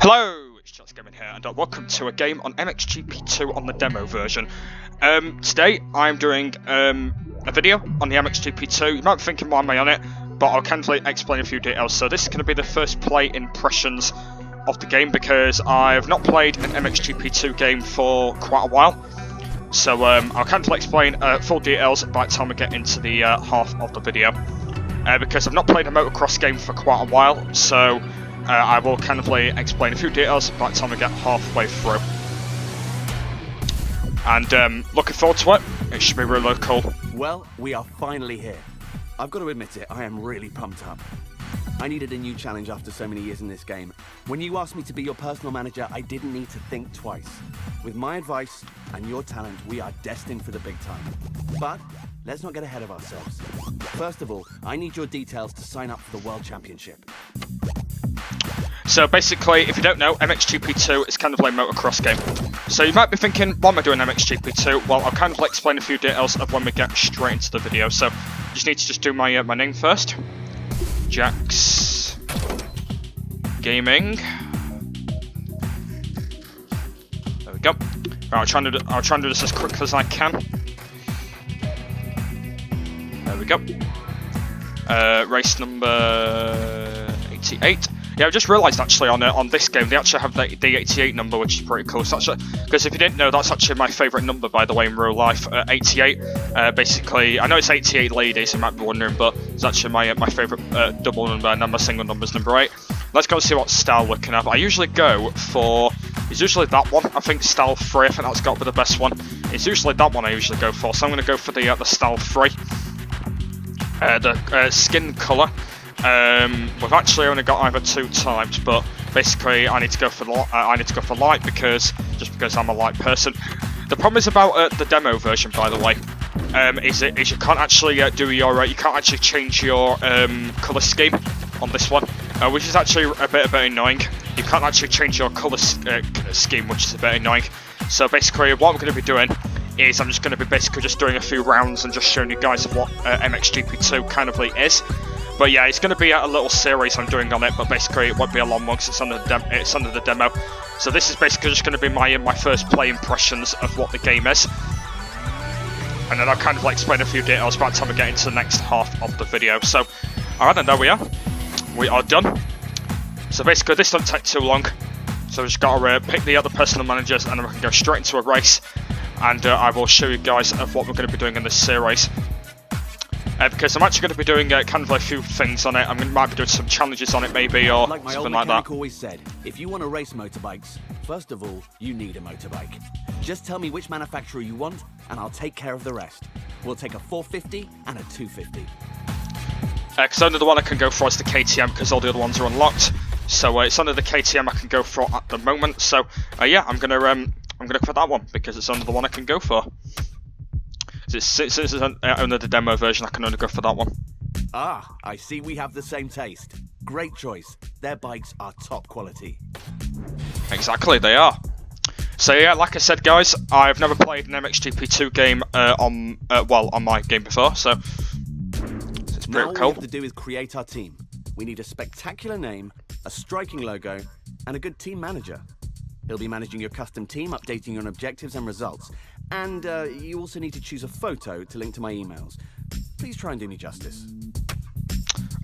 Hello, it's Chelsea Gaming here, and welcome to a game on MXGP 2 on the demo version. Today I'm doing a video on the MXGP 2. You might be thinking, why am I on it? But I'll kind of explain a few details. So this is going to be the first play impressions of the game because I've not played an MXGP 2 game for quite a while. So I'll kind of explain full details by the time we get into the half of the video. Because I've not played a motocross game for quite a while, so I will kind of explain a few details by the time we get halfway through. And looking forward to it. It should be really cool. Well, we are finally here. I've got to admit it, I am really pumped up. I needed a new challenge after so many years in this game. When you asked me to be your personal manager, I didn't need to think twice. With my advice and your talent, we are destined for the big time. But let's not get ahead of ourselves. First of all, I need your details to sign up for the World Championship. So basically, if you don't know, MXGP 2 is kind of like a motocross game. So you might be thinking, why am I doing MXGP 2? Well, I'll kind of explain a few details of when we get straight into the video. So you just need to do my my name first. Jax Gaming. There we go. Right, I'll try and do this as quick as I can. There we go. Race number 88. Yeah, I just realised actually on this game they actually have the 88 number, which is pretty cool. So because if you didn't know, that's actually my favourite number, by the way, in real life. 88. Basically, I know it's 88 ladies, you might be wondering, but it's actually my favourite double number, and then my single number is number 8. Let's go see what style we can have. I usually go for. It's usually that one. I think style 3. I think that's got to be the best one. It's usually that one I usually go for. So I'm going to go for the style 3. The skin colour. We've actually only got either 2 types, but basically I need to go for light because I'm a light person. The problem is about the demo version, by the way, is you can't actually you can't actually change your colour scheme on this one, which is actually a bit annoying. You can't actually change your colour scheme, which is a bit annoying. So basically, what I'm going to be doing is I'm just going to be just doing a few rounds and just showing you guys what MXGP 2 kind of is. But yeah, it's going to be a little series I'm doing on it, but basically it won't be a long one because it's under the demo. So this is basically just going to be my first play impressions of what the game is. And then I'll kind of explain a few details by the time we get into the next half of the video. So, alright then, there we are. We are done. So basically this doesn't take too long. So we've just got to pick the other personal managers and then we can go straight into a race. And I will show you guys of what we're going to be doing in this series. Because I'm actually going to be doing kind of a few things on it. Might be doing some challenges on it maybe, or like my something old like that. Always said, if you want to race motorbikes, first of all, you need a motorbike. Just tell me which manufacturer you want, and I'll take care of the rest. We'll take a 450 and a 250. Because only the one I can go for is the KTM, because all the other ones are unlocked. So it's only the KTM I can go for at the moment. So yeah, I'm gonna go for that one because it's only the one I can go for. Since it's only the demo version, I can only go for that one. Ah, I see we have the same taste. Great choice. Their bikes are top quality. Exactly, they are. So yeah, like I said, guys, I've never played an MXGP 2 game on my game before, so it's pretty cool. All we have to do is create our team. We need a spectacular name, a striking logo, and a good team manager. He'll be managing your custom team, updating you on objectives and results. And you also need to choose a photo to link to my emails. Please try and do me justice.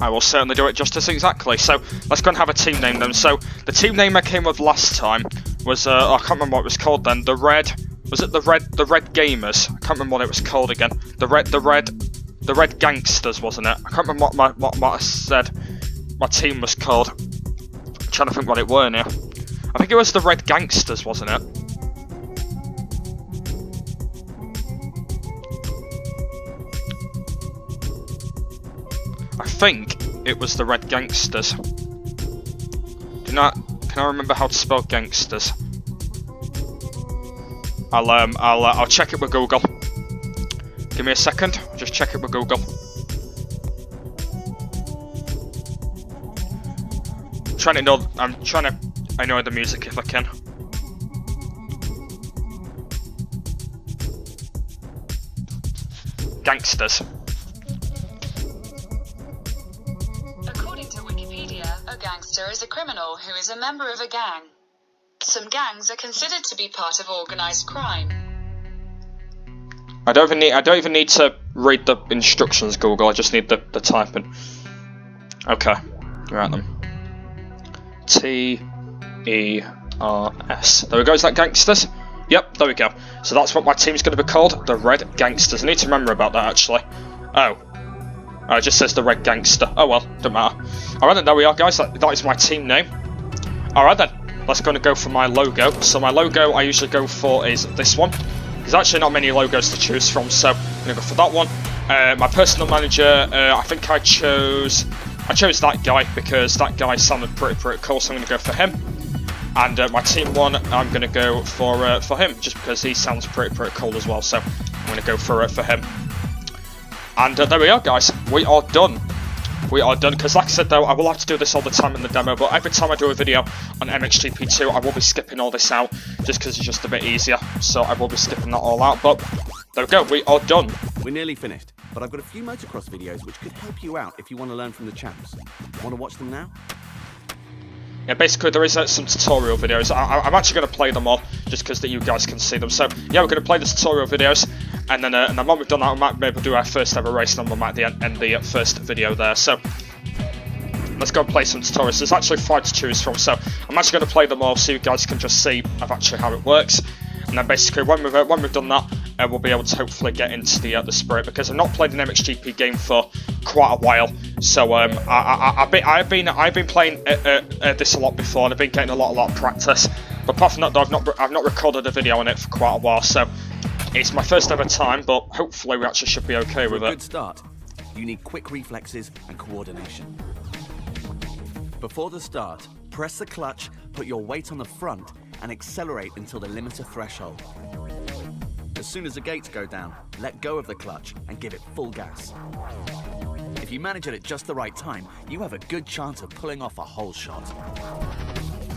I will certainly do it justice, exactly. So let's go and have a team name then. So the team name I came with last time was I can't remember what it was called then. The Red Gamers. I can't remember what it was called again. The Red Gangsters, wasn't it? I can't remember what I said my team was called. I'm trying to think what it were now. I think it was the Red Gangsters, wasn't it? I think it was the Red Gangsters. Can I remember how to spell gangsters? I'll check it with Google. Give me a second. Just check it with Google. I'm trying to annoy the music if I can. Gangsters. According to Wikipedia, a gangster is a criminal who is a member of a gang. Some gangs are considered to be part of organized crime. I don't even need to read the instructions, Google. I just need the typing. Okay, right then. T-E-R-S. There we go. Is that gangsters? Yep, there we go. So that's what my team's going to be called, the Red Gangsters. I need to remember about that actually. Oh, it just says the Red Gangster. Oh well, don't matter. Alright then, there we are, guys. That is my team name. Alright then, let's go for my logo. So my logo I usually go for is this one. There's actually not many logos to choose from, so I'm going to go for that one. My personal manager, I think I chose that guy because that guy sounded pretty cool, so I'm going to go for him. And my team one, I'm going to go for him, just because he sounds pretty cool as well, so I'm going to go for him. And there we are, guys. We are done. We are done, because like I said though, I will have to do this all the time in the demo, but every time I do a video on MXGP2, I will be skipping all this out, just because it's just a bit easier, so I will be skipping that all out, but there we go, we are done. We're nearly finished, but I've got a few motocross videos which could help you out if you want to learn from the champs. Want to watch them now? Yeah, basically there is some tutorial videos. I'm actually going to play them all, just because that you guys can see them. So yeah, we're going to play the tutorial videos, and then when we've done that, we might maybe do our first ever race, and then we might end the first video there. So let's go and play some tutorials. There's actually 5 to choose from, so I'm actually going to play them all, so you guys can just see actually how it works. And then basically when we've done that, we'll be able to hopefully get into the sprint, because I've not played an MXGP game for quite a while. So I've been playing this a lot before, and I've been getting a lot of practice. But apart from that, though, I've not recorded a video on it for quite a while. So it's my first ever time, but hopefully we actually should be okay with it. For a good start, you need quick reflexes and coordination. Before the start, press the clutch, put your weight on the front, and accelerate until the limiter threshold. As soon as the gates go down, let go of the clutch and give it full gas. If you manage it at just the right time, you have a good chance of pulling off a whole shot.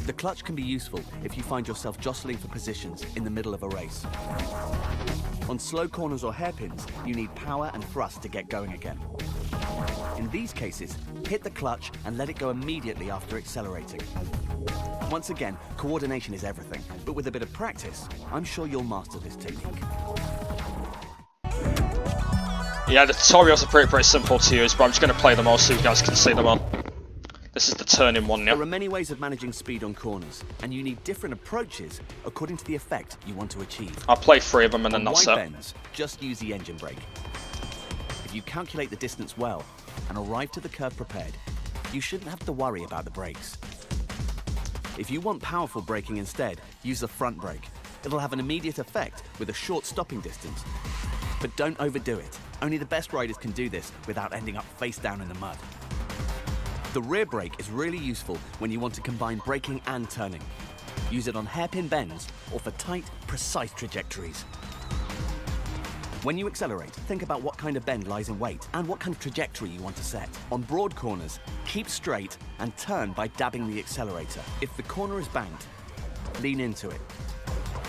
The clutch can be useful if you find yourself jostling for positions in the middle of a race. On slow corners or hairpins, you need power and thrust to get going again. In these cases, hit the clutch and let it go immediately after accelerating. Once again, coordination is everything, but with a bit of practice, I'm sure you'll master this technique. Yeah, the tutorials are pretty simple to use, but I'm just going to play them all so you guys can see them all. This is the turning one now. There are many ways of managing speed on corners, and you need different approaches according to the effect you want to achieve. I'll play 3 of them and then that's wide it. bends, just use the engine brake. If you calculate the distance well and arrive to the curve prepared, you shouldn't have to worry about the brakes. If you want powerful braking instead, use the front brake. It'll have an immediate effect with a short stopping distance. But don't overdo it. Only the best riders can do this without ending up face down in the mud. The rear brake is really useful when you want to combine braking and turning. Use it on hairpin bends or for tight, precise trajectories. When you accelerate, think about what kind of bend lies in wait and what kind of trajectory you want to set. On broad corners, keep straight and turn by dabbing the accelerator. If the corner is banked, lean into it,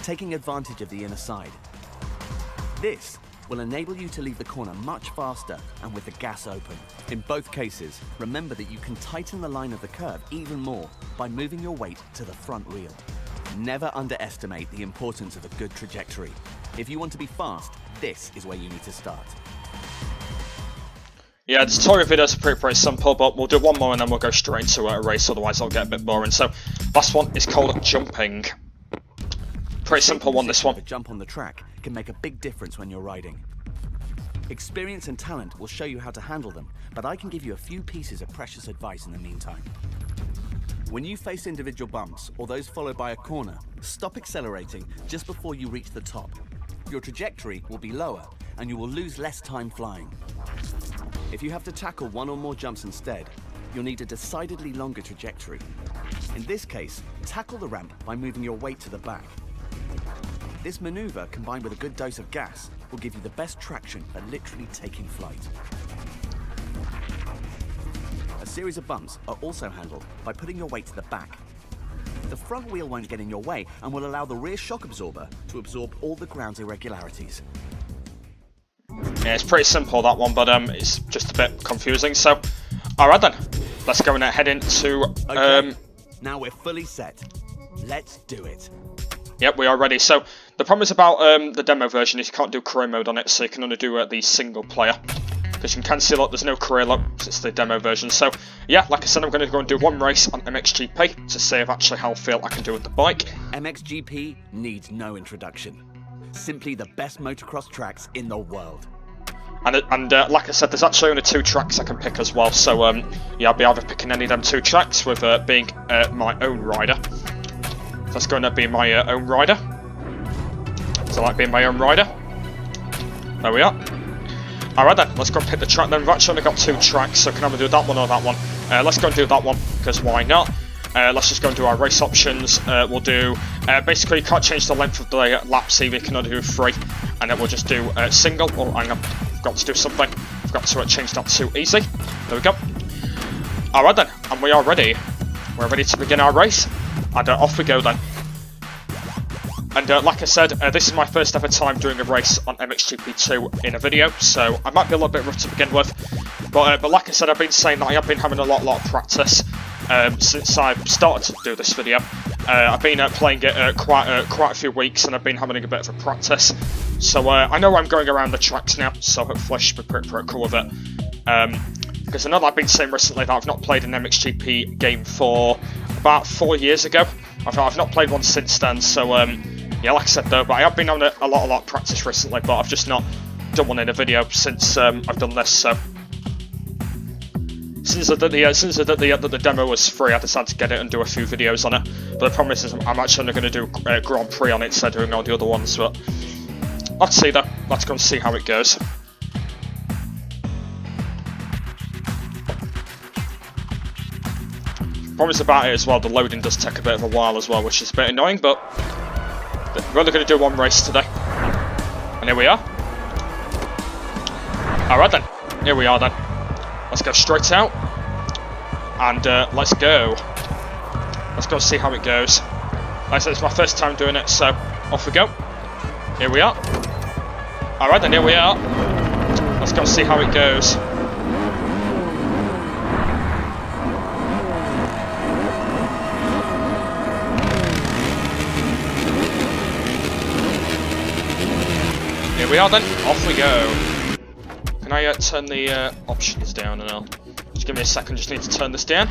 taking advantage of the inner side. This will enable you to leave the corner much faster and with the gas open. In both cases, remember that you can tighten the line of the curve even more by moving your weight to the front wheel. Never underestimate the importance of a good trajectory. If you want to be fast, this is where you need to start. Yeah, the tutorial videos are pretty simple, but we'll do one more and then we'll go straight into a race, otherwise it'll get a bit boring. So, last one is called jumping. Pretty simple one, this one. A jump on the track can make a big difference when you're riding. Experience and talent will show you how to handle them, but I can give you a few pieces of precious advice in the meantime. When you face individual bumps, or those followed by a corner, stop accelerating just before you reach the top. Your trajectory will be lower, and you will lose less time flying. If you have to tackle one or more jumps instead, you'll need a decidedly longer trajectory. In this case, tackle the ramp by moving your weight to the back. This maneuver, combined with a good dose of gas, will give you the best traction for literally taking flight. A series of bumps are also handled by putting your weight to the back. The front wheel won't get in your way and will allow the rear shock absorber to absorb all the ground's irregularities. Yeah, it's pretty simple, that one, but it's just a bit confusing, so alright then. let's go and head into. Okay. Now we're fully set. Let's do it. Yep, we are ready. So the problem is about the demo version is you can't do career mode on it, so you can only do the single player. Because you can see, look, there's no career look, it's the demo version. So yeah, like I said, I'm going to go and do one race on MXGP to see actually how I feel I can do with the bike. MXGP needs no introduction. Simply the best motocross tracks in the world. And like I said, there's actually only 2 tracks I can pick as well. So yeah, I'll be either picking any of them 2 tracks with being my own rider. So that's going to be my own rider. So I like being my own rider. There we are. Alright then, let's go and pick the track then. We've actually only got 2 tracks, so can I do that one or that one? Let's go and do that one, because why not? Let's just go and do our race options. We'll do, basically you can't change the length of the laps either, you can only do 3. And then we'll just do single. Oh, hang on, I've got to do something. I've got to change that to easy. There we go. Alright then, and we are ready. We're ready to begin our race. And off we go then. And like I said, this is my first ever time doing a race on MXGP2 in a video, so I might be a little bit rough to begin with. But like I said, I've been saying that I have been having a lot of practice since I started to do this video. I've been playing it quite a few weeks, and I've been having a bit of a practice. So I know I'm going around the tracks now, so hopefully I should be pretty cool with it. Because I know that I've been saying recently that I've not played an MXGP game for about 4 years ago. I've not played one since then, so yeah, like I said though, but I have been on a lot of practice recently, but I've just not done one in a video since I've done this. So since I did the demo was free, I decided to get it and do a few videos on it. But the problem is I'm actually only going to do Grand Prix on it instead of doing all the other ones. But let's see though. Let's go and see how it goes. Problem is about it as well, the loading does take a bit of a while as well, which is a bit annoying, but we're only going to do one race today. And here we are. Alright then, here we are then. Let's go straight out. And let's go. Let's go see how it goes. Like I said, it's my first time doing it, so off we go. Here we are. Alright then, here we are. Let's go see how it goes. Here we are then, off we go. Can I turn the options down and I'll... Just give me a second, just need to turn this down.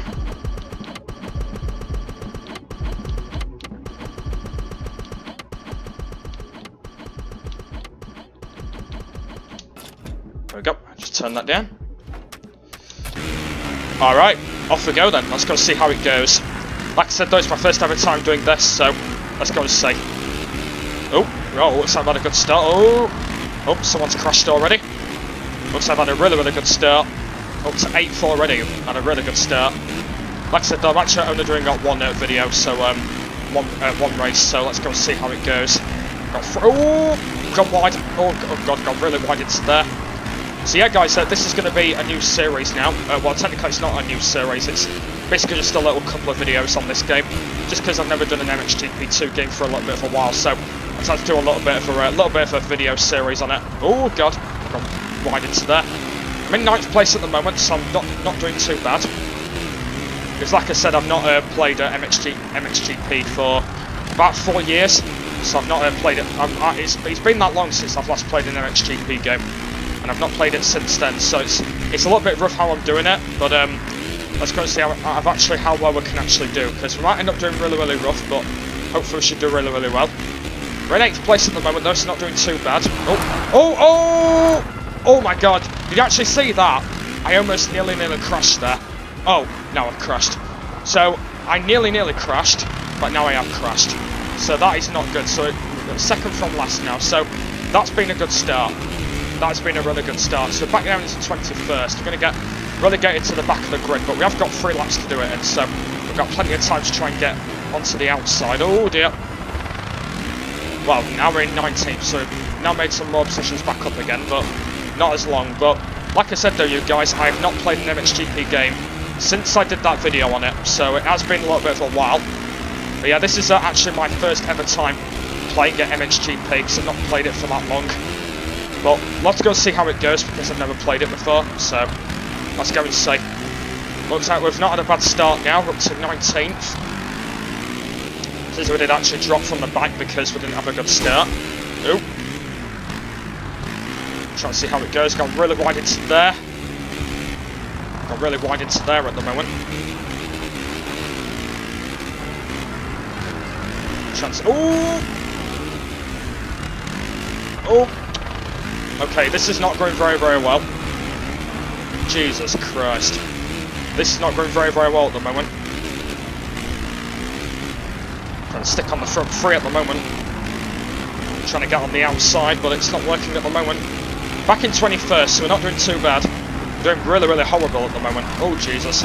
There we go, just turn that down. Alright, off we go then, let's go see how it goes. Like I said though, it's my first ever time doing this, so let's go and see. Oh, looks like I've had a good start. Oh, someone's crashed already. Looks like I've had a really good start. Up to 8th already, had a really good start. Like I said though, I'm actually only doing one video, so one race, so let's go and see how it goes. Got wide. Oh god, got really wide into there. So yeah guys, this is going to be a new series now. Well, technically it's not a new series, it's basically just a little couple of videos on this game. Just because I've never done an MXGP2 game for a little bit of a while, so I decided to do a little bit of a video series on it. Oh god, got wide into there. I'm in 9th place at the moment, so I'm not doing too bad. Because like I said, I've not played MXGP for about 4 years, so I've not played it. It's been that long since I've last played an MXGP game, and I've not played it since then. So it's a little bit rough how I'm doing it, but let's go and see how well we can actually do. Because we might end up doing really rough, but hopefully we should do really well. We're in 8th place at the moment though, so not doing too bad. Oh my god, did you actually see that? I almost nearly crashed there. Oh, now I've crashed. So, I nearly crashed, but now I have crashed. So that is not good, so second from last now, so that's been a good start. That's been a really good start. So back down into 21st, we're going to get relegated to the back of the grid, but we have got 3 laps to do it in, so we've got plenty of time to try and get onto the outside. Oh dear. Well, now we're in 19th, so we've now made some more positions back up again, but not as long. But like I said though, you guys, I have not played an MXGP game since I did that video on it, so it has been a little bit of a while. But yeah, this is actually my first ever time playing at MXGP, because I've not played it for that long. But let's go see how it goes, because I've never played it before, so let's go and see. Looks like we've not had a bad start now. We're up to 19th. Since we did actually drop from the back because we didn't have a good start. Ooh. Trying to see how it goes. Got really wide into there. Got really wide into there at the moment. Chance. Ooh. Oh. Okay, this is not going very, very well. Jesus Christ. This is not going very, very well at the moment. Trying to stick on the front three at the moment. Trying to get on the outside, but it's not working at the moment. Back in 21st, so we're not doing too bad. We're doing really, really horrible at the moment. Oh, Jesus.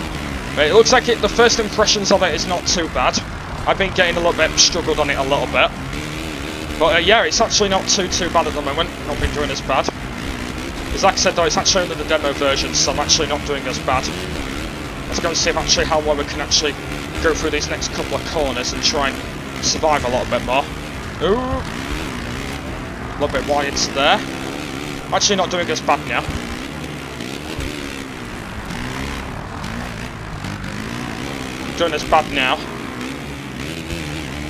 It looks like the first impressions of it is not too bad. I've been getting a little bit struggled on it a little bit. But yeah, it's actually not too bad at the moment. Not been doing as bad. As like I said though, it's actually only the demo version, so I'm actually not doing as bad. Let's go and see actually how well we can actually go through these next couple of corners and try and survive a little bit more. Ooh. A little bit wide into there. Actually not doing as bad now. Doing as bad now.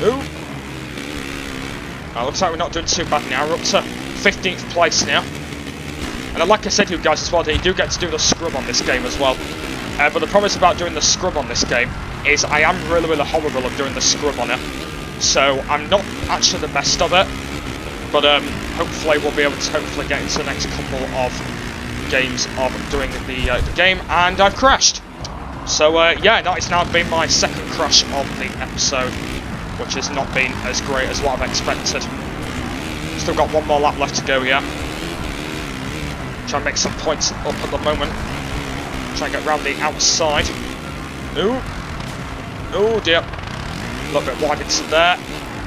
Ooh. Looks like we're not doing too bad now. We're up to 15th place now. And like I said to you guys as well, you do get to do the scrub on this game as well. But the problem about doing the scrub on this game is I am really, really horrible at doing the scrub on it. So I'm not actually the best of it. But hopefully we'll be able to get into the next couple of games of doing the game. And I've crashed. So yeah, that has now been my second crash of the episode, which has not been as great as what I've expected. Still got one more lap left to go here. Try and make some points up at the moment. Try and get round the outside. Ooh. Oh dear. A little bit wide into there.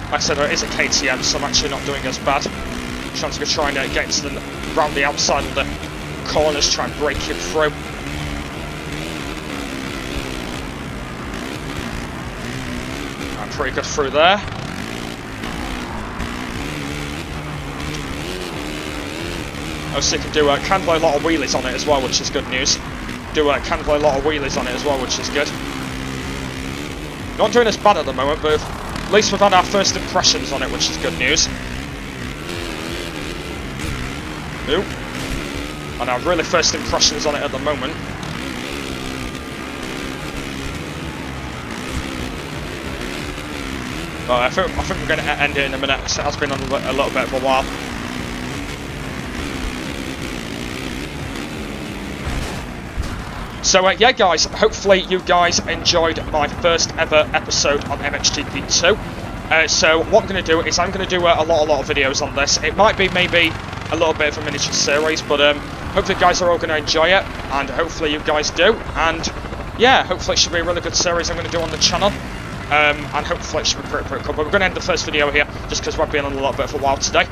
Like I said, it is a KTM, so I'm actually not doing as bad. Trying to try and get into round the outside of the corners, try and break him through. Pretty good through there. Also you can do can do a lot of wheelies on it as well, which is good news. Can do a lot of wheelies on it as well, which is good. Not doing as bad at the moment, but at least we've had our first impressions on it, which is good news. Ooh. And our really first impressions on it at the moment. I think we're going to end it in a minute, because it has been on a little bit of a while. So yeah guys, hopefully you guys enjoyed my first ever episode on MXGP2. So what I'm going to do is I'm going to do a lot of videos on this. It might be maybe a little bit of a miniature series, but hopefully you guys are all going to enjoy it, and hopefully you guys do. And yeah, hopefully it should be a really good series I'm going to do on the channel. And hopefully it should be pretty cool. But we're going to end the first video here, just because we've been on a little bit of a while today.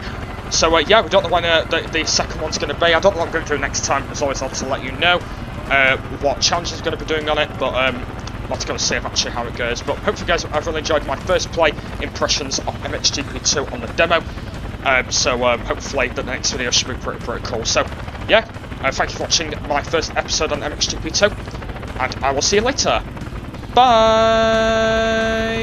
So yeah, we don't know when the second one's going to be. I don't know what I'm going to do next time. As always, I'll have to let you know what challenges I'm going to be doing on it. But let's go and see actually how it goes. But hopefully guys, I've really enjoyed my first play impressions of MXGP2 on the demo. So hopefully the next video should be pretty cool. So yeah, thank you for watching my first episode on MXGP2, and I will see you later. Bye!